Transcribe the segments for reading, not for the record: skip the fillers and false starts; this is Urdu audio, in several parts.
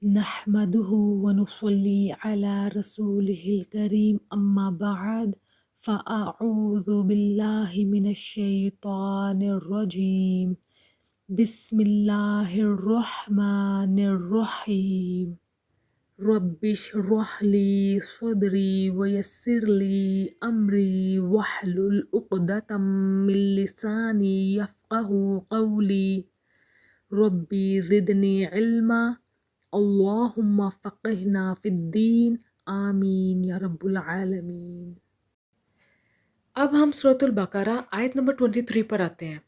نحمده ونصلي على رسوله الكريم أما بعد فأعوذ بالله من الشيطان الرجيم بسم الله الرحمن الرحيم رب اشرح لي صدري ويسر لي أمري واحلل عقدة من لساني يفقه قولي ربی زدنی علما اللہم فقہنا فی الدین آمین یا رب العالمین۔ اب ہم سورۃ البقرہ آیت نمبر 23 پر آتے ہیں،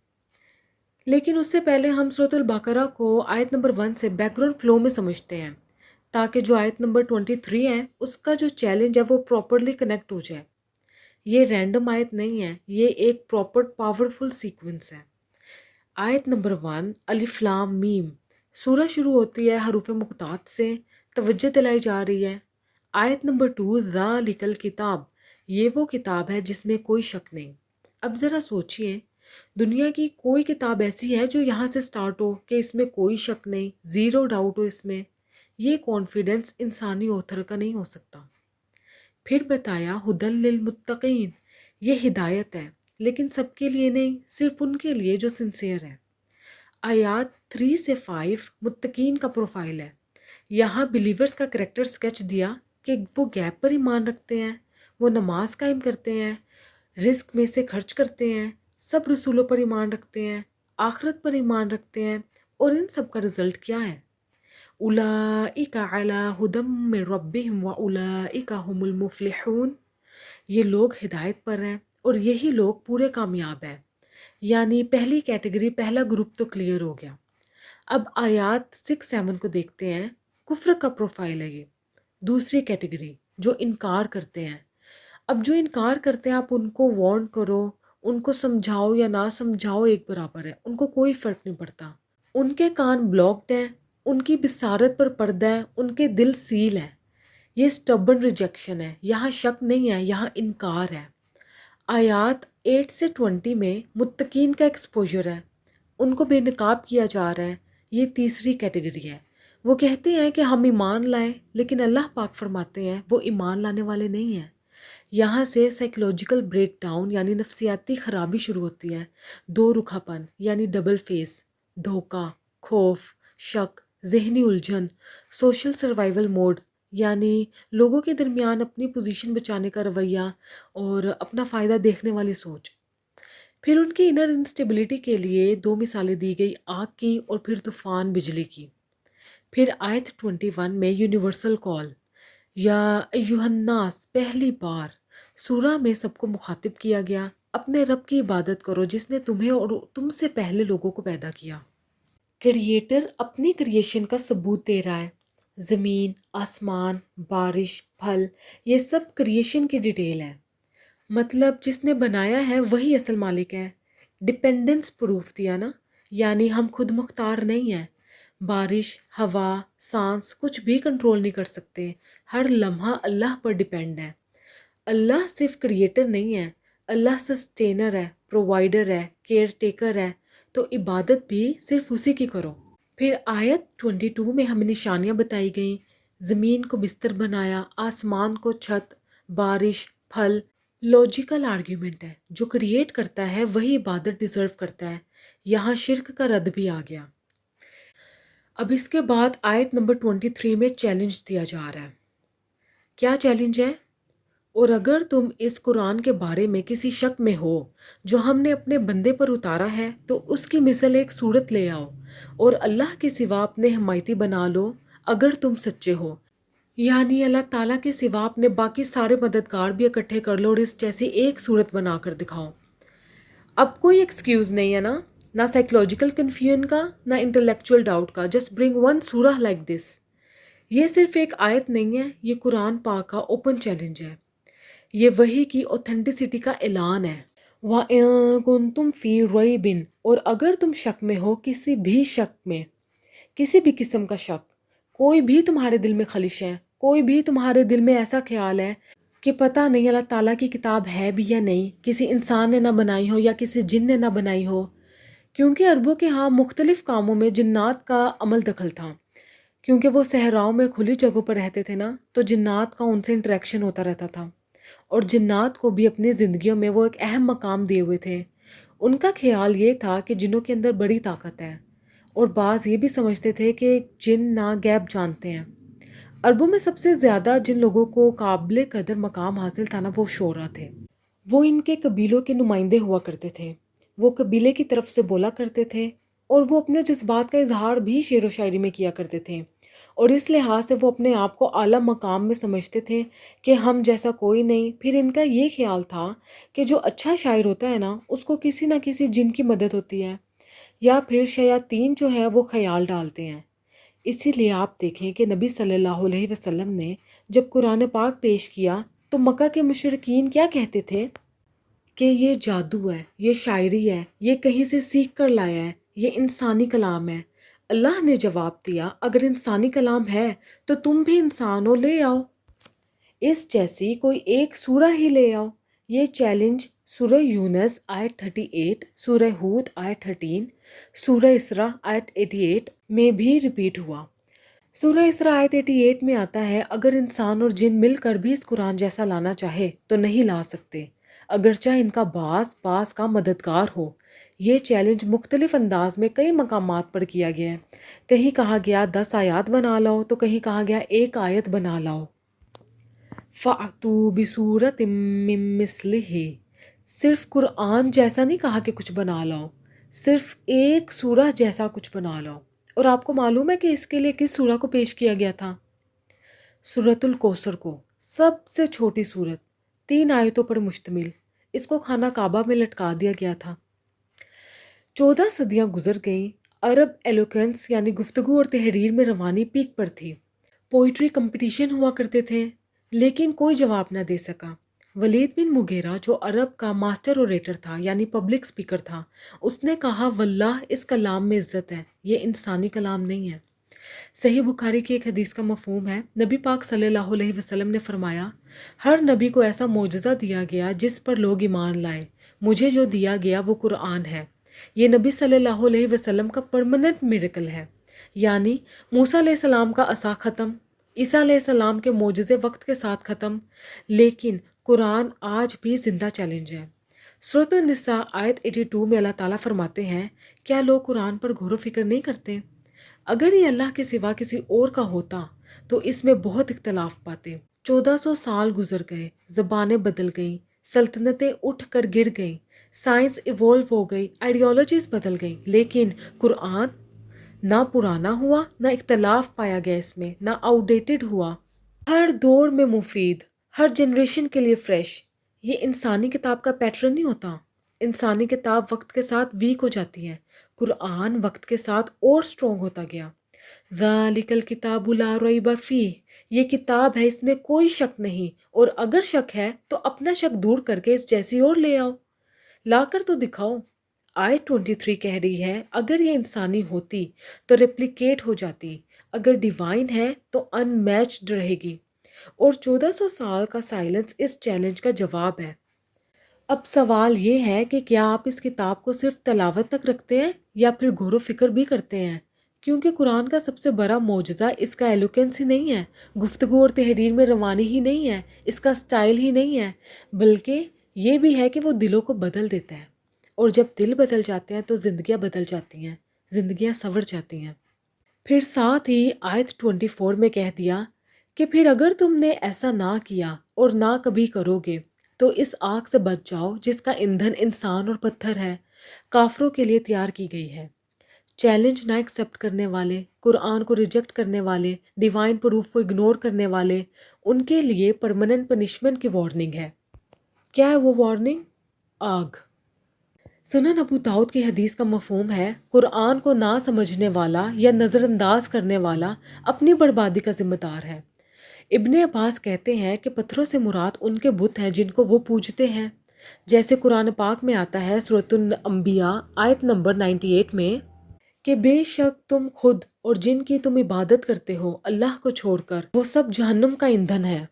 لیکن اس سے پہلے ہم سورۃ البقرہ کو آیت نمبر 1 سے بیک گراؤنڈ فلو میں سمجھتے ہیں، تاکہ جو آیت نمبر 23 ہے اس کا جو چیلنج ہے وہ پراپرلی کنیکٹ ہو جائے۔ یہ رینڈم آیت نہیں ہے، یہ ایک پراپر پاورفل سیکوینس ہے۔ آیت نمبر 1 الف لام میم، سورہ شروع ہوتی ہے حروف مقطعات سے، توجہ دلائی جا رہی ہے۔ آیت نمبر 2 ذالک الکتاب، یہ وہ کتاب ہے جس میں کوئی شک نہیں۔ اب ذرا سوچئے، دنیا کی کوئی کتاب ایسی ہے جو یہاں سے سٹارٹ ہو کہ اس میں کوئی شک نہیں، زیرو ڈاؤٹ ہو اس میں؟ یہ کانفیڈنس انسانی اوتھر کا نہیں ہو سکتا۔ پھر بتایا ہدی للمتقین، یہ ہدایت ہے، لیکن سب کے لیے نہیں، صرف ان کے لیے جو سنسیئر ہے۔ آیات 3 سے 5 متقین کا پروفائل ہے۔ یہاں بلیورز کا کریکٹر سکیچ دیا کہ وہ گیپ پر ایمان رکھتے ہیں، وہ نماز قائم کرتے ہیں، رزق میں سے خرچ کرتے ہیں، سب رسولوں پر ایمان رکھتے ہیں، آخرت پر ایمان رکھتے ہیں، اور ان سب کا رزلٹ کیا ہے؟ اولئک علی ھدی من ربہم واولئک ھم المفلحون، یہ لوگ ہدایت پر ہیں اور یہی لوگ پورے کامیاب ہیں۔ یعنی پہلی کیٹیگری، پہلا گروپ تو کلیئر ہو گیا۔ اب آیات 6-7 کو دیکھتے ہیں، کفر کا پروفائل ہے یہ، دوسری کیٹیگری جو انکار کرتے ہیں۔ اب جو انکار کرتے ہیں آپ ان کو وارن کرو، ان کو سمجھاؤ یا نہ سمجھاؤ ایک برابر ہے، ان کو کوئی فرق نہیں پڑتا۔ ان کے کان بلاکڈ ہیں، ان کی بصارت پر پردہ ہے، ان کے دل سیل ہے۔ یہ سٹبن ریجیکشن ہے، یہاں شک نہیں ہے، یہاں انکار ہے۔ آیات 8 سے 20 میں متقین کا ایکسپوجر ہے، ان کو بے نقاب کیا جا رہا ہے، یہ تیسری کیٹیگری ہے۔ وہ کہتے ہیں کہ ہم ایمان لائیں، لیکن اللہ پاک فرماتے ہیں وہ ایمان لانے والے نہیں ہیں۔ یہاں سے سائیکولوجیکل بریک ڈاؤن یعنی نفسیاتی خرابی شروع ہوتی ہے، دو رخا پن یعنی ڈبل فیس، دھوکہ، خوف، شک، ذہنی الجھن، سوشل سروائیول موڈ یعنی لوگوں کے درمیان اپنی پوزیشن بچانے کا رویہ اور اپنا فائدہ دیکھنے والی سوچ۔ پھر ان کی انر انسٹیبلٹی کے لیے 2 مثالیں دی گئی، آگ کی اور پھر طوفان بجلی کی۔ پھر آیت 21 میں یونیورسل کال، یا ایھا الناس، پہلی بار سورہ میں سب کو مخاطب کیا گیا، اپنے رب کی عبادت کرو جس نے تمہیں اور تم سے پہلے لوگوں کو پیدا کیا۔ کریٹر اپنی کریشن کا ثبوت دے رہا ہے، زمین، آسمان، بارش، پھل، یہ سب کریشن کی ڈیٹیل ہے۔ مطلب جس نے بنایا ہے وہی اصل مالک ہے۔ ڈپینڈنس پروف دیا نا، یعنی ہم خود مختار نہیں ہیں۔ بارش، ہوا، سانس کچھ بھی کنٹرول نہیں کر سکتے، ہر لمحہ اللہ پر ڈیپینڈ ہے۔ اللہ صرف کریٹر نہیں ہے، اللہ سسٹینر ہے، پرووائڈر ہے، کیئر ٹیکر ہے، تو عبادت بھی صرف اسی کی کرو۔ پھر آیت 22 میں ہمیں نشانیاں بتائی گئیں، زمین کو بستر بنایا، آسمان کو چھت، بارش، پھل۔ لاجیکل آرگیومنٹ ہے، جو کریٹ کرتا ہے وہی عبادت ڈیزرو کرتا ہے۔ یہاں شرک کا رد بھی آ گیا۔ اب اس کے بعد آیت نمبر 23 میں چیلنج دیا جا رہا ہے۔ کیا چیلنج ہے؟ اور اگر تم اس قرآن کے بارے میں کسی شک میں ہو جو ہم نے اپنے بندے پر اتارا ہے تو اس کی مثل ایک صورت لے آؤ اور اللہ کے سوا اپنے حمایتی بنا لو اگر تم سچے ہو۔ یعنی اللہ تعالیٰ کے سوا اپنے باقی سارے مددگار بھی اکٹھے کر لو اور اس جیسی ایک صورت بنا کر دکھاؤ۔ اب کوئی ایکسکیوز نہیں ہے نا، نہ سائیکولوجیکل کنفیوژن کا، نہ انٹلیکچوئل ڈاؤٹ کا، جسٹ برنگ ون سورہ لائک دس۔ یہ صرف ایک آیت نہیں ہے، یہ قرآن پاک کا اوپن چیلنج ہے، یہ وحی کی اوتھینٹسٹی کا اعلان ہے۔ وَإِن كُنتُمْ فِي رَيْبٍ، اور اگر تم شک میں ہو، کسی بھی شک میں، کسی بھی قسم کا شک، کوئی بھی تمہارے دل میں خلش ہے، کوئی بھی تمہارے دل میں ایسا خیال ہے کہ پتہ نہیں اللہ تعالیٰ کی کتاب ہے بھی یا نہیں، کسی انسان نے نہ بنائی ہو یا کسی جن نے نہ بنائی ہو، کیونکہ عربوں کے ہاں مختلف کاموں میں جنات کا عمل دخل تھا۔ کیونکہ وہ صحراؤں میں کھلی جگہوں پر رہتے تھے نا، تو جنات کا ان سے انٹریکشن ہوتا رہتا تھا، اور جنات کو بھی اپنی زندگیوں میں وہ ایک اہم مقام دیے ہوئے تھے۔ ان کا خیال یہ تھا کہ جنوں کے اندر بڑی طاقت ہے، اور بعض یہ بھی سمجھتے تھے کہ جن نا غیب جانتے ہیں۔ عربوں میں سب سے زیادہ جن لوگوں کو قابل قدر مقام حاصل تھا نا، وہ شعراء تھے۔ وہ ان کے قبیلوں کے نمائندے ہوا کرتے تھے، وہ قبیلے کی طرف سے بولا کرتے تھے، اور وہ اپنے جذبات کا اظہار بھی شعر و شاعری میں کیا کرتے تھے، اور اس لحاظ سے وہ اپنے آپ کو اعلیٰ مقام میں سمجھتے تھے کہ ہم جیسا کوئی نہیں۔ پھر ان کا یہ خیال تھا کہ جو اچھا شاعر ہوتا ہے نا، اس کو کسی نہ کسی جن کی مدد ہوتی ہے، یا پھر شیاطین جو ہے وہ خیال ڈالتے ہیں۔ اسی لیے آپ دیکھیں کہ نبی صلی اللہ علیہ وسلم نے جب قرآن پاک پیش کیا تو مکہ کے مشرکین کیا کہتے تھے کہ یہ جادو ہے، یہ شاعری ہے، یہ کہیں سے سیکھ کر لایا ہے، یہ انسانی کلام ہے۔ اللہ نے جواب دیا، اگر انسانی کلام ہے تو تم بھی انسان ہو، لے آؤ، اس جیسی کوئی ایک سورہ ہی لے آؤ۔ یہ چیلنج سورہ یونس آیت 38، سورہ ہود آیت 13، سورہ اسراء آیت 88 میں بھی ریپیٹ ہوا۔ سورہ اسراء آیت 88 میں آتا ہے، اگر انسان اور جن مل کر بھی اس قرآن جیسا لانا چاہے تو نہیں لا سکتے، اگرچہ ان کا باس کا مددگار ہو۔ یہ چیلنج مختلف انداز میں کئی مقامات پر کیا گیا ہے۔ کہیں کہا گیا 10 آیات بنا لاؤ، تو کہیں کہا گیا ایک آیت بنا لاؤ۔ فَأْتُوا بِسُورَةٍ مِّن مِّثْلِهِ، صرف قرآن جیسا نہیں کہا کہ کچھ بنا لاؤ، صرف ایک سورہ جیسا کچھ بنا لاؤ۔ اور آپ کو معلوم ہے کہ اس کے لیے کس سورہ کو پیش کیا گیا تھا؟ سورۃ الکوثر کو، سب سے چھوٹی سورت، 3 آیتوں پر مشتمل۔ اس کو خانہ کعبہ میں لٹکا دیا گیا تھا۔ 14 صدیاں گزر گئیں، عرب ایلوکوینس یعنی گفتگو اور تحریر میں روانی پیک پر تھی۔ پوئٹری کمپٹیشن ہوا کرتے تھے، لیکن کوئی جواب نہ دے سکا۔ ولید بن مغیرہ جو عرب کا ماسٹر اوریٹر تھا یعنی پبلک سپیکر تھا، اس نے کہا واللہ اس کلام میں عزت ہے، یہ انسانی کلام نہیں ہے۔ صحیح بخاری کی ایک حدیث کا مفہوم ہے، نبی پاک صلی اللہ علیہ وسلم نے فرمایا، ہر نبی کو ایسا معجزہ دیا گیا جس پر لوگ ایمان لائے، مجھے جو دیا گیا وہ قرآن ہے۔ یہ نبی صلی اللہ علیہ وسلم کا پرماننٹ میریکل ہے، یعنی موسیٰ علیہ السلام کا عصا ختم، عیسیٰ علیہ السلام کے معجزے وقت کے ساتھ ختم، لیکن قرآن آج بھی زندہ چیلنج ہے۔ سورۃ النساء آیت 82 میں اللہ تعالیٰ فرماتے ہیں، کیا لوگ قرآن پر غور و فکر نہیں کرتے؟ اگر یہ اللہ کے سوا کسی اور کا ہوتا تو اس میں بہت اختلاف پاتے۔ 1400 سال گزر گئے، زبانیں بدل گئیں، سلطنتیں اٹھ کر گر گئیں، سائنس ایوولو ہو گئی، آئیڈیالوجیز بدل گئیں، لیکن قرآن نہ پرانا ہوا، نہ اختلاف پایا گیا اس میں، نہ آؤٹ ڈیٹڈ ہوا، ہر دور میں مفید، ہر جنریشن کے لیے فریش۔ یہ انسانی کتاب کا پیٹرن نہیں ہوتا، انسانی کتاب وقت کے ساتھ ویک ہو جاتی ہے، قرآن وقت کے ساتھ اور سٹرونگ ہوتا گیا۔ ذَلِكَ الْكِتَابُ لَا رَيْبَ فِيهِ، یہ کتاب ہے، اس میں کوئی شک نہیں، اور اگر شک ہے تو اپنا شک دور کر کے اس جیسی اور لے آؤ، لا کر تو دکھاؤ۔ آیت 23 کہہ رہی ہے، اگر یہ انسانی ہوتی تو ریپلیکیٹ ہو جاتی، اگر ڈیوائن ہے تو ان میچڈ رہے گی، اور 1400 سال کا سائلنس اس چیلنج کا جواب ہے۔ اب سوال یہ ہے کہ کیا آپ اس کتاب کو صرف تلاوت تک رکھتے ہیں یا پھر غور و فکر بھی کرتے ہیں؟ کیونکہ قرآن کا سب سے بڑا معجزہ اس کا ایلوکینس ہی نہیں ہے، گفتگو اور تحریر میں روانی ہی نہیں ہے، اس کا سٹائل ہی نہیں ہے، بلکہ یہ بھی ہے کہ وہ دلوں کو بدل دیتا ہے، اور جب دل بدل جاتے ہیں تو زندگیاں بدل جاتی ہیں، زندگیاں سنور جاتی ہیں۔ پھر ساتھ ہی آیت 24 میں کہہ دیا کہ پھر اگر تم نے ایسا نہ کیا اور نہ کبھی کرو گے تو اس آگ سے بچ جاؤ جس کا ایندھن انسان اور پتھر ہے، کافروں کے لیے تیار کی گئی ہے۔ چیلنج نہ ایکسیپٹ کرنے والے، قرآن کو ریجیکٹ کرنے والے، ڈیوائن پروف کو اگنور کرنے والے، ان کے لیے پرماننٹ پنشمنٹ کی وارننگ ہے۔ کیا ہے وہ وارننگ؟ آگ۔ سنن ابو داؤد کی حدیث کا مفہوم ہے، قرآن کو نہ سمجھنے والا یا نظر انداز کرنے والا اپنی بربادی کا ذمہ دار ہے۔ ابن عباس کہتے ہیں کہ پتھروں سے مراد ان کے بت ہیں جن کو وہ پوجتے ہیں، جیسے قرآن پاک میں آتا ہے سورۃ الانبیاء آیت نمبر 98 میں کہ بے شک تم خود اور جن کی تم عبادت کرتے ہو اللہ کو چھوڑ کر، وہ سب جہنم کا ایندھن ہے،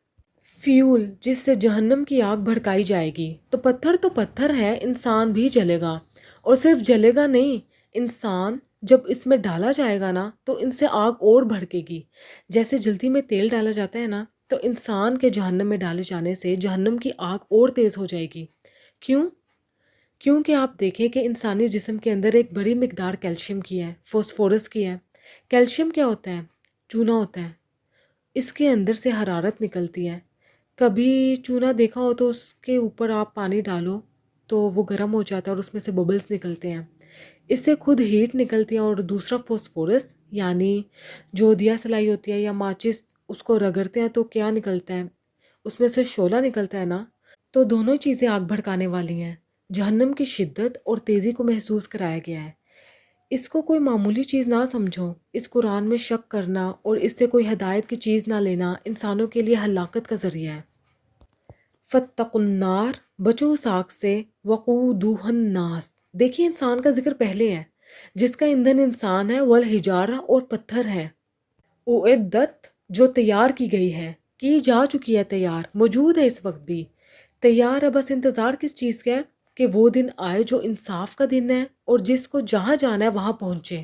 فیول جس سے جہنم کی آگ بھڑکائی جائے گی۔ تو پتھر ہے، انسان بھی جلے گا، اور صرف جلے گا نہیں، انسان جب اس میں ڈالا جائے گا نا تو ان سے آگ اور بھڑکے گی، جیسے جلدی میں تیل ڈالا جاتا ہے نا، تو انسان کے جہنم میں ڈالے جانے سے جہنم کی آگ اور تیز ہو جائے گی۔ کیوں؟ کیونکہ آپ دیکھیں کہ انسانی جسم کے اندر ایک بڑی مقدار کیلشیم کی ہے، فوسفورس کی ہے۔ کیلشیم کیا ہوتا ہے؟ چونا ہوتا ہے۔ اس کے اندر سے حرارت نکلتی ہے۔ کبھی چونا دیکھا ہو تو اس کے اوپر آپ پانی ڈالو تو وہ گرم ہو جاتا ہے اور اس میں سے ببلز نکلتے ہیں، اس سے خود ہیٹ نکلتی ہے۔ اور دوسرا فوسفورس، یعنی جو دیا سلائی ہوتی ہے یا ماچس، اس کو رگڑتے ہیں تو کیا نکلتا ہے؟ اس میں سے شعلہ نکلتا ہے نا۔ تو دونوں چیزیں آگ بھڑکانے والی ہیں۔ جہنم کی شدت اور تیزی کو محسوس کرایا گیا ہے۔ اس کو کوئی معمولی چیز نہ سمجھو۔ اس قرآن میں شک کرنا اور اس سے کوئی ہدایت کی چیز نہ لینا انسانوں کے لیے ہلاکت کا ذریعہ ہے۔ فَاتَّقُوا النَّارَ، بچو اس آگ سے، وَقُودُوهَا النَّاسُ، دیکھیے انسان کا ذکر پہلے ہے، جس کا ایندھن انسان ہے، والحجارہ، اور پتھر ہے، اعدت، جو تیار کی گئی ہے، کی جا چکی ہے، تیار موجود ہے اس وقت بھی، تیار ہے۔ بس انتظار کس چیز کا ہے؟ کہ وہ دن آئے جو انصاف کا دن ہے اور جس کو جہاں جانا ہے وہاں پہنچے۔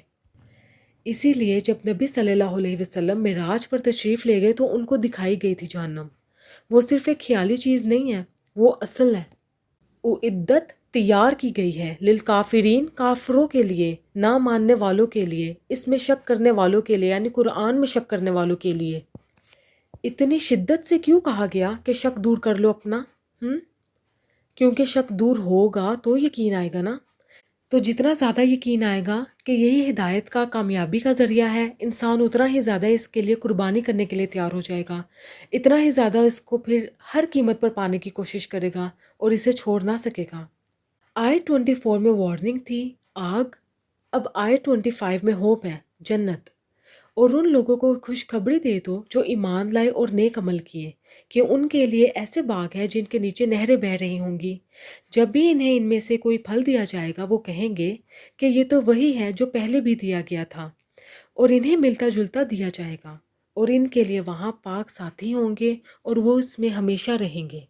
اسی لیے جب نبی صلی اللہ علیہ وسلم معراج پر تشریف لے گئے تو ان کو دکھائی گئی تھی جہنم۔ وہ صرف ایک خیالی چیز نہیں ہے، وہ اصل ہے۔ اعدت، تیار کی گئی ہے، للکافرین، کافروں کے لیے، نہ ماننے والوں کے لیے، اس میں شک کرنے والوں کے لیے، یعنی قرآن میں شک کرنے والوں کے لیے۔ اتنی شدت سے کیوں کہا گیا کہ شک دور کر لو اپنا؟ کیونکہ شک دور ہوگا تو یقین آئے گا نا۔ تو جتنا زیادہ یقین آئے گا کہ یہی ہدایت کا، کامیابی کا ذریعہ ہے، انسان اتنا ہی زیادہ اس کے لیے قربانی کرنے کے لیے تیار ہو جائے گا، اتنا ہی زیادہ اس کو پھر ہر قیمت پر پانے کی کوشش کرے گا اور اسے چھوڑ نہ سکے گا۔ آیت 24 میں وارننگ تھی، آگ۔ اب آیت 25 میں ہوپ ہے، جنت۔ اور ان لوگوں کو خوشخبری دے دو جو ایمان لائے اور نیک عمل کیے، کہ ان کے لیے ایسے باغ ہیں جن کے نیچے نہریں بہہ رہی ہوں گی۔ جب بھی انہیں ان میں سے کوئی پھل دیا جائے گا وہ کہیں گے کہ یہ تو وہی ہے جو پہلے بھی دیا گیا تھا، اور انہیں ملتا جلتا دیا جائے گا، اور ان کے لیے وہاں پاک ساتھی ہوں گے اور وہ اس میں ہمیشہ رہیں گے۔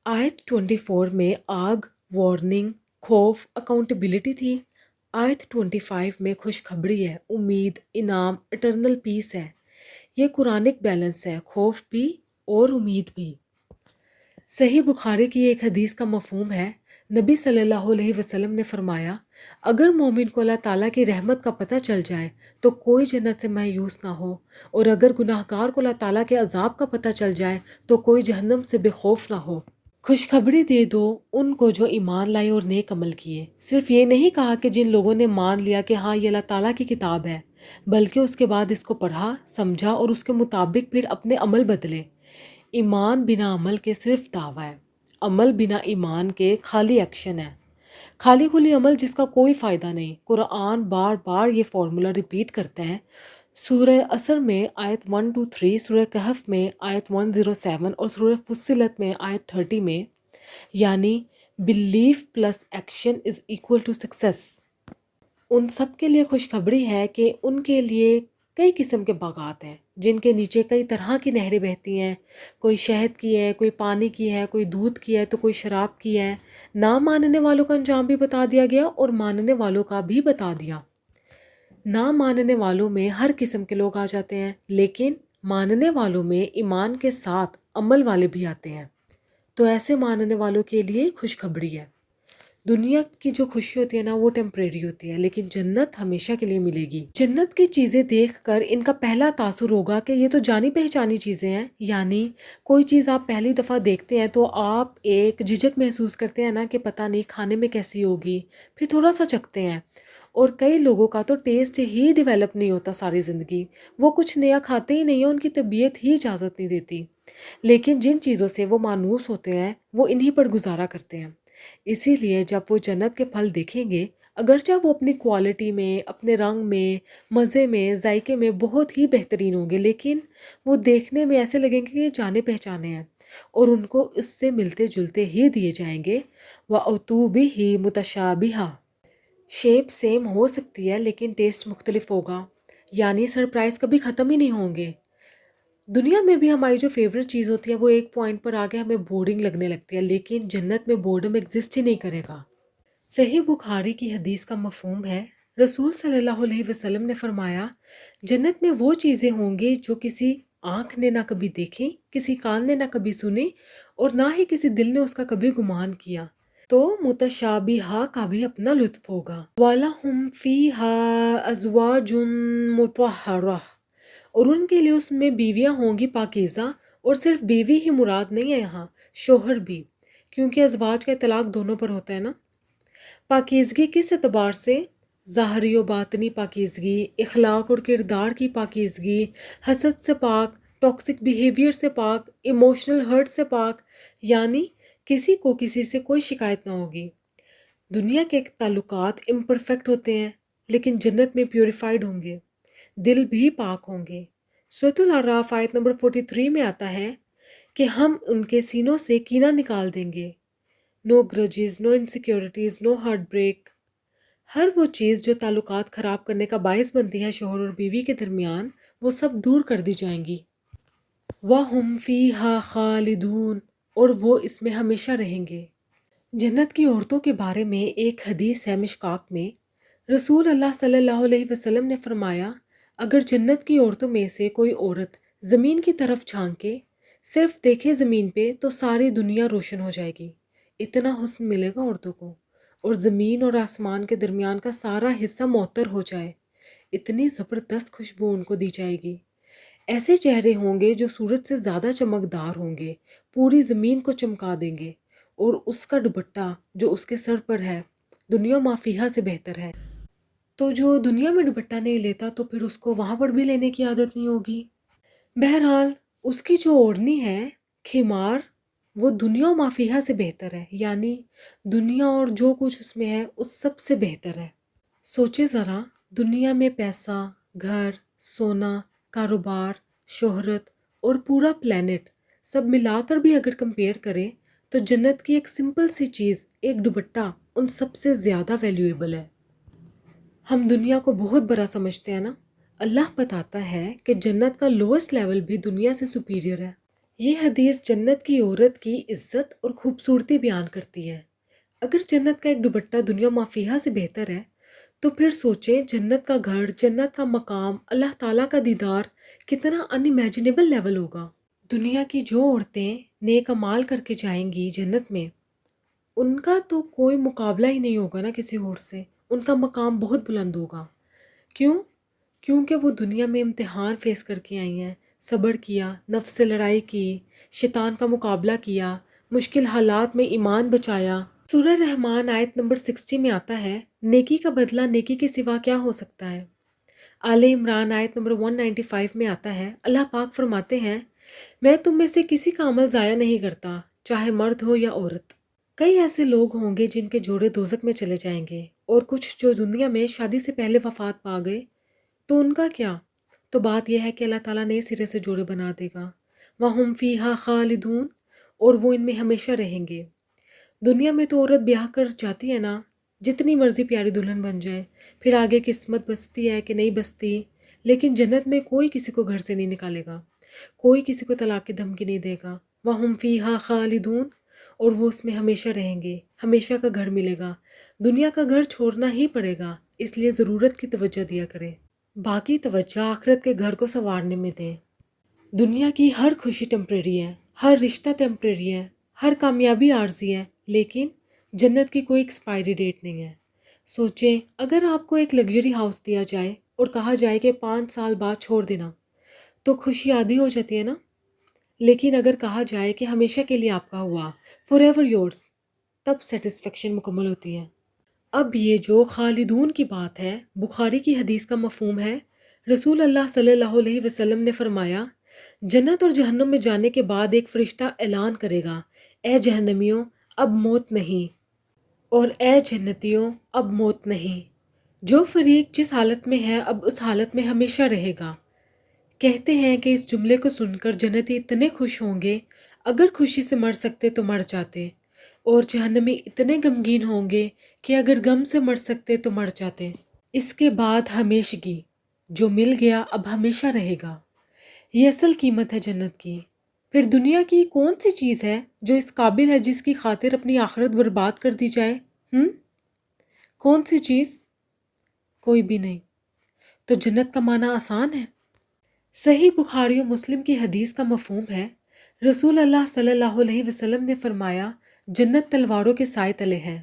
آیت 24 میں آگ، وارننگ، خوف، اکاؤنٹیبلٹی تھی۔ آیت 25 میں خوشخبری ہے، امید، انعام، اٹرنل پیس ہے۔ یہ قرآنک بیلنس ہے، خوف بھی اور امید بھی۔ صحیح بخاری کی ایک حدیث کا مفہوم ہے، نبی صلی اللہ علیہ وسلم نے فرمایا، اگر مومن کو اللہ تعالیٰ کی رحمت کا پتہ چل جائے تو کوئی جنت سے مایوس نہ ہو، اور اگر گناہ گار کو اللہ تعالیٰ کے عذاب کا پتہ چل جائے تو کوئی جہنم سے بے خوف نہ ہو۔ خوشخبری دے دو ان کو جو ایمان لائے اور نیک عمل کیے۔ صرف یہ نہیں کہا کہ جن لوگوں نے مان لیا کہ ہاں یہ اللہ تعالیٰ کی کتاب ہے، بلکہ اس کے بعد اس کو پڑھا، سمجھا اور اس کے مطابق پھر اپنے عمل بدلے۔ ایمان بنا عمل کے صرف دعویٰ ہے، عمل بنا ایمان کے خالی ایکشن ہے، خالی خلی عمل جس کا کوئی فائدہ نہیں۔ قرآن بار بار یہ فارمولا ریپیٹ کرتا ہے، سورہ عصر میں آیت 1-3، سورہ کہف میں آیت 107 اور سورہ فصلت میں آیت 30 میں، یعنی belief plus action is equal to success. ان سب کے لیے خوشخبری ہے کہ ان کے لیے کئی قسم کے باغات ہیں جن کے نیچے کئی طرح کی نہریں بہتی ہیں، کوئی شہد کی ہے، کوئی پانی کی ہے، کوئی دودھ کی ہے تو کوئی شراب کی ہے۔ نہ ماننے والوں کا انجام بھی بتا دیا گیا اور ماننے والوں کا بھی بتا دیا۔ نہ ماننے والوں میں ہر قسم کے لوگ آ جاتے ہیں، لیکن ماننے والوں میں ایمان کے ساتھ عمل والے بھی آتے ہیں۔ تو ایسے ماننے والوں کے لیے خوشخبری ہے۔ دنیا کی جو خوشی ہوتی ہے نا وہ ٹیمپریری ہوتی ہے، لیکن جنت ہمیشہ کے لیے ملے گی۔ جنت کی چیزیں دیکھ کر ان کا پہلا تاثر ہوگا کہ یہ تو جانی پہچانی چیزیں ہیں، یعنی کوئی چیز آپ پہلی دفعہ دیکھتے ہیں تو آپ ایک جھجک محسوس کرتے ہیں نا کہ پتہ نہیں کھانے میں کیسی ہوگی، پھر تھوڑا سا چکھتے ہیں۔ اور کئی لوگوں کا تو ٹیسٹ ہی ڈیولپ نہیں ہوتا ساری زندگی، وہ کچھ نیا کھاتے ہی نہیں ہیں، ان کی طبیعت ہی اجازت نہیں دیتی۔ لیکن جن چیزوں سے وہ مانوس ہوتے ہیں وہ انہی پر گزارا کرتے ہیں۔ اسی لیے جب وہ جنت کے پھل دیکھیں گے، اگرچہ وہ اپنی کوالٹی میں، اپنے رنگ میں، مزے میں، ذائقے میں بہت ہی بہترین ہوں گے، لیکن وہ دیکھنے میں ایسے لگیں گے کہ یہ جانے پہچانے ہیں، اور ان کو اس سے ملتے جلتے ہی دیے جائیں گے۔ وَأُتُوا بِهِ مُتَشَابِهًا، شیپ سیم ہو سکتی ہے لیکن ٹیسٹ مختلف ہوگا، یعنی سرپرائز کبھی ختم ہی نہیں ہوں گے۔ دنیا میں بھی ہماری جو فیوریٹ چیز ہوتی ہے وہ ایک پوائنٹ پر آگے ہمیں بورنگ لگنے لگتی ہے، لیکن جنت میں بورڈم ایگزسٹ ہی نہیں کرے گا۔ صحیح بخاری کی حدیث کا مفہوم ہے، رسول صلی اللہ علیہ وسلم نے فرمایا جنت میں وہ چیزیں ہوں گی جو کسی آنکھ نے نہ کبھی دیکھی، کسی کان نے نہ کبھی سنی اور نہ ہی کسی دل نے اس کا کبھی گمان کیا۔ تو متشابہہ کا بھی اپنا لطف ہوگا۔ وَلَهُمْ فِيهَا أَزْوَاجٌ مُطَهَّرَةٌ، اور ان کے لیے اس میں بیویاں ہوں گی پاکیزہ، اور صرف بیوی ہی مراد نہیں ہے یہاں، شوہر بھی، کیونکہ ازواج کا اطلاق دونوں پر ہوتا ہے نا۔ پاکیزگی کس اعتبار سے؟ ظاہری و باطنی پاکیزگی، اخلاق اور کردار کی پاکیزگی، حسد سے پاک، ٹاکسک بیہیویئر سے پاک، ایموشنل ہرٹ سے پاک، یعنی کسی کو کسی سے کوئی شکایت نہ ہوگی۔ دنیا کے تعلقات امپرفیکٹ ہوتے ہیں لیکن جنت میں پیوریفائڈ ہوں گے، دل بھی پاک ہوں گے۔ سورۃ الاعراف آیت نمبر 43 میں آتا ہے کہ ہم ان کے سینوں سے کینہ نکال دیں گے۔ نو گرجز، نو انسیکیورٹیز، نو ہارٹ بریک۔ ہر وہ چیز جو تعلقات خراب کرنے کا باعث بنتی ہے شوہر اور بیوی کے درمیان، وہ سب دور کر دی جائیں گی۔ وَهُمْ فِيهَا خَالِدُونَ، اور وہ اس میں ہمیشہ رہیں گے۔ جنت کی عورتوں کے بارے میں ایک حدیث ہے مشکاۃ میں، رسول اللہ صلی اللہ علیہ وسلم نے فرمایا اگر جنت کی عورتوں میں سے کوئی عورت زمین کی طرف جھانکے، صرف دیکھے زمین پہ، تو ساری دنیا روشن ہو جائے گی۔ اتنا حسن ملے گا عورتوں کو، اور زمین اور آسمان کے درمیان کا سارا حصہ معطر ہو جائے، اتنی زبردست خوشبو ان کو دی جائے گی۔ ایسے چہرے ہوں گے جو سورج سے زیادہ چمکدار ہوں گے، پوری زمین کو چمکا دیں گے، اور اس کا دوپٹہ جو اس کے سر پر ہے دنیا ما فیہا سے بہتر ہے۔ تو جو دنیا میں دوپٹہ نہیں لیتا تو پھر اس کو وہاں پر بھی لینے کی عادت نہیں ہوگی۔ بہرحال اس کی جو اوڑھنی ہے خمار، وہ دنیا ما فیہا سے بہتر ہے، یعنی دنیا اور جو کچھ اس میں ہے اس سب سے بہتر ہے۔ سوچے ذرا، دنیا میں پیسہ، گھر، سونا، کاروبار، شہرت اور پورا پلینٹ سب ملا کر بھی اگر کمپیئر کریں تو جنت کی ایک سمپل سی چیز، ایک دوپٹہ، ان سب سے زیادہ ویلیویبل ہے۔ ہم دنیا کو بہت بڑا سمجھتے ہیں نا، اللہ بتاتا ہے کہ جنت کا لوئسٹ لیول بھی دنیا سے سپیریئر ہے۔ یہ حدیث جنت کی عورت کی عزت اور خوبصورتی بیان کرتی ہے۔ اگر جنت کا ایک دوپٹہ دنیا ما فیہا سے بہتر ہے تو پھر سوچیں جنت کا گھر، جنت کا مقام، اللہ تعالیٰ کا دیدار کتنا ان امیجنیبل لیول ہوگا۔ دنیا کی جو عورتیں نیک اعمال کر کے جائیں گی جنت میں، ان کا تو کوئی مقابلہ ہی نہیں ہوگا نا کسی اور سے، ان کا مقام بہت بلند ہوگا۔ کیوں؟ کیونکہ وہ دنیا میں امتحان فیس کر کے آئی ہیں، صبر کیا، نفس سے لڑائی کی، شیطان کا مقابلہ کیا، مشکل حالات میں ایمان بچایا۔ سورہ رحمان آیت نمبر 60 میں آتا ہے نیکی کا بدلہ نیکی کے سوا کیا ہو سکتا ہے۔ آل عمران آیت نمبر 195 میں آتا ہے اللہ پاک فرماتے ہیں میں تم میں سے کسی کا عمل ضائع نہیں کرتا، چاہے مرد ہو یا عورت۔ کئی ایسے لوگ ہوں گے جن کے جوڑے دوزخ میں چلے جائیں گے، اور کچھ جو دنیا میں شادی سے پہلے وفات پا گئے تو ان کا کیا؟ تو بات یہ ہے کہ اللہ تعالیٰ نئے سرے سے جوڑے بنا دے گا۔ وَهُمْ فِيهَا خَالِدُونَ، اور وہ ان میں ہمیشہ رہیں گے۔ دنیا میں تو عورت بیاہ کر جاتی ہے نا، جتنی مرضی پیاری دلہن بن جائے، پھر آگے قسمت بستی ہے کہ نہیں بستی، لیکن جنت میں کوئی کسی کو گھر سے نہیں نکالے گا، کوئی کسی کو طلاق کی دھمکی نہیں دے گا۔ وَهُمْ فِيهَا خَالِدُونَ، اور وہ اس میں ہمیشہ رہیں گے، ہمیشہ کا گھر ملے گا۔ دنیا کا گھر چھوڑنا ہی پڑے گا، اس لیے ضرورت کی توجہ دیا کریں، باقی توجہ آخرت کے گھر کو سنوارنے میں دیں۔ دنیا کی ہر خوشی ٹیمپریری ہے، ہر رشتہ ٹیمپریری ہے، ہر کامیابی عارضی ہے، لیکن جنت کی کوئی ایکسپائری ڈیٹ نہیں ہے۔ سوچیں اگر آپ کو ایک لگژری ہاؤس دیا جائے اور کہا جائے کہ 5 سال بعد چھوڑ دینا، تو خوشی آدھی ہو جاتی ہے نا، لیکن اگر کہا جائے کہ ہمیشہ کے لیے آپ کا ہوا، فار ایور یورز، تب سیٹسفیکشن مکمل ہوتی ہے۔ اب یہ جو خالدون کی بات ہے، بخاری کی حدیث کا مفہوم ہے، رسول اللہ صلی اللہ علیہ وسلم نے فرمایا جنت اور جہنم میں جانے کے بعد ایک فرشتہ اعلان کرے گا اے جہنمیوں اب موت نہیں، اور اے جنتیوں اب موت نہیں۔ جو فریق جس حالت میں ہے اب اس حالت میں ہمیشہ رہے گا۔ کہتے ہیں کہ اس جملے کو سن کر جنتی اتنے خوش ہوں گے، اگر خوشی سے مر سکتے تو مر جاتے، اور جہنمی اتنے غمگین ہوں گے کہ اگر غم سے مر سکتے تو مر جاتے۔ اس کے بعد ہمیشگی، جو مل گیا اب ہمیشہ رہے گا۔ یہ اصل قیمت ہے جنت کی۔ پھر دنیا کی کون سی چیز ہے جو اس قابل ہے جس کی خاطر اپنی آخرت برباد کر دی جائے؟ کون سی چیز؟ کوئی بھی نہیں۔ تو جنت کا معنی آسان ہے؟ صحیح بخاری و مسلم کی حدیث کا مفہوم ہے، رسول اللہ صلی اللہ علیہ وسلم نے فرمایا، جنت تلواروں کے سائے تلے ہے۔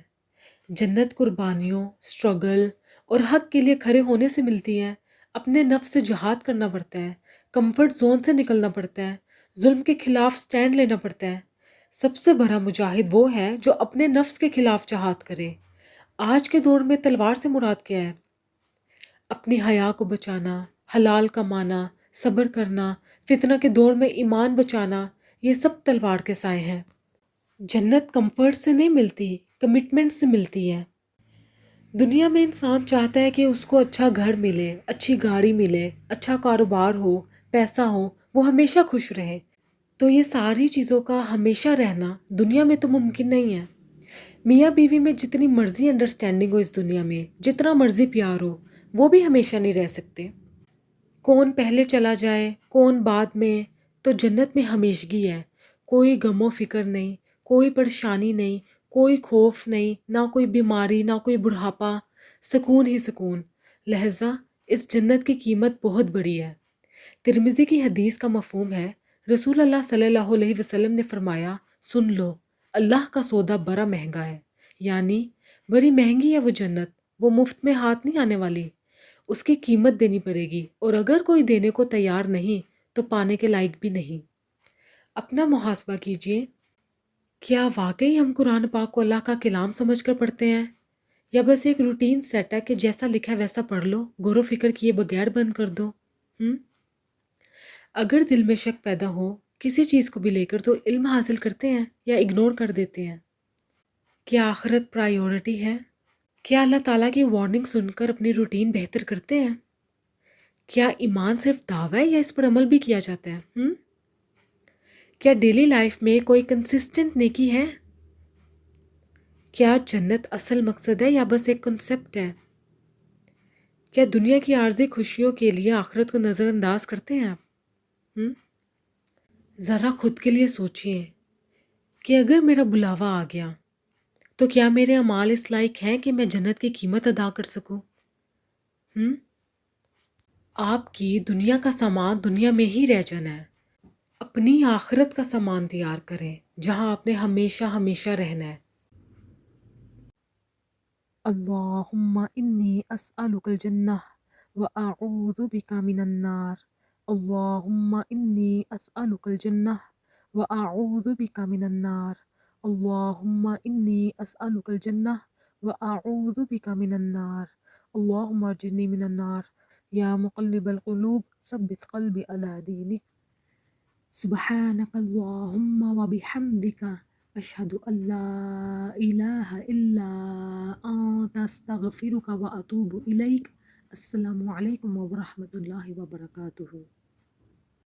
جنت قربانیوں، سٹرگل اور حق کے لیے کھڑے ہونے سے ملتی ہے۔ اپنے نفس سے جہاد کرنا پڑتا ہے، کمفرٹ زون سے نکلنا پڑتا ہے، ظلم کے خلاف سٹینڈ لینا پڑتا ہے۔ سب سے بڑا مجاہد وہ ہے جو اپنے نفس کے خلاف جہاد کرے۔ آج کے دور میں تلوار سے مراد کیا ہے؟ اپنی حیا کو بچانا، حلال کمانا، صبر کرنا، فتنہ کے دور میں ایمان بچانا، یہ سب تلوار کے سائے ہیں۔ جنت کمفرٹ سے نہیں ملتی، کمٹمنٹ سے ملتی ہے۔ دنیا میں انسان چاہتا ہے کہ اس کو اچھا گھر ملے، اچھی گاڑی ملے، اچھا کاروبار ہو، پیسہ ہو، وہ ہمیشہ خوش رہے۔ تو یہ ساری چیزوں کا ہمیشہ رہنا دنیا میں تو ممکن نہیں ہے۔ میاں بیوی میں جتنی مرضی انڈرسٹینڈنگ ہو اس دنیا میں، جتنا مرضی پیار ہو، وہ بھی ہمیشہ نہیں رہ سکتے۔ کون پہلے چلا جائے، کون بعد میں، تو جنت میں ہمیشگی ہے۔ کوئی غم و فکر نہیں، کوئی پریشانی نہیں، کوئی خوف نہیں، نہ کوئی بیماری، نہ کوئی بڑھاپا، سکون ہی سکون۔ لہذا اس جنت کی قیمت بہت بڑی ہے۔ ترمذی کی حدیث کا مفہوم ہے، رسول اللہ صلی اللہ علیہ وسلم نے فرمایا، سن لو، اللہ کا سودا بڑا مہنگا ہے، یعنی بڑی مہنگی ہے وہ جنت، وہ مفت میں ہاتھ نہیں آنے والی، اس کی قیمت دینی پڑے گی، اور اگر کوئی دینے کو تیار نہیں تو پانے کے لائق بھی نہیں۔ اپنا محاسبہ کیجئے، کیا واقعی ہم قرآن پاک کو اللہ کا کلام سمجھ کر پڑھتے ہیں، یا بس ایک روٹین سیٹ ہے کہ جیسا لکھا ہے ویسا پڑھ لو، غور و فکر کیے بغیر بند کر دو؟ اگر دل میں شک پیدا ہو کسی چیز کو بھی لے کر، تو علم حاصل کرتے ہیں یا اگنور کر دیتے ہیں؟ کیا آخرت پرائیورٹی ہے؟ کیا اللہ تعالیٰ کی وارننگ سن کر اپنی روٹین بہتر کرتے ہیں؟ کیا ایمان صرف دعویٰ ہے یا اس پر عمل بھی کیا جاتا ہے؟ کیا ڈیلی لائف میں کوئی کنسسٹنٹ نیکی ہے؟ کیا جنت اصل مقصد ہے یا بس ایک کنسپٹ ہے؟ کیا دنیا کی عارضی خوشیوں کے لیے آخرت کو نظر انداز کرتے ہیں آپ؟ ذرا خود کے لیے سوچئے کہ اگر میرا بلاوا آ گیا تو کیا میرے اعمال اس لائق ہیں کہ میں جنت کی قیمت ادا کر سکوں؟ آپ کی دنیا کا سامان دنیا میں ہی رہ جانا ہے، اپنی آخرت کا سامان تیار کریں جہاں آپ نے ہمیشہ ہمیشہ رہنا ہے۔ اللہم انی اسألک الجنہ وأعوذ بک من النار۔ اللہم انی اسألک الجنہ وأعوذ بک من النار۔ اللہم انی اسألک الجنہ وأعوذ بک من النار۔ اللہم اجرنی من النار۔ یا مقلب القلوب ثبت قلبی علی دینک۔ سبحانک اللہم وبحمدک اشہد ان لا الہ الا انت استغفرک واتوب الیک۔ السلام علیکم ورحمۃ اللہ وبرکاتہ۔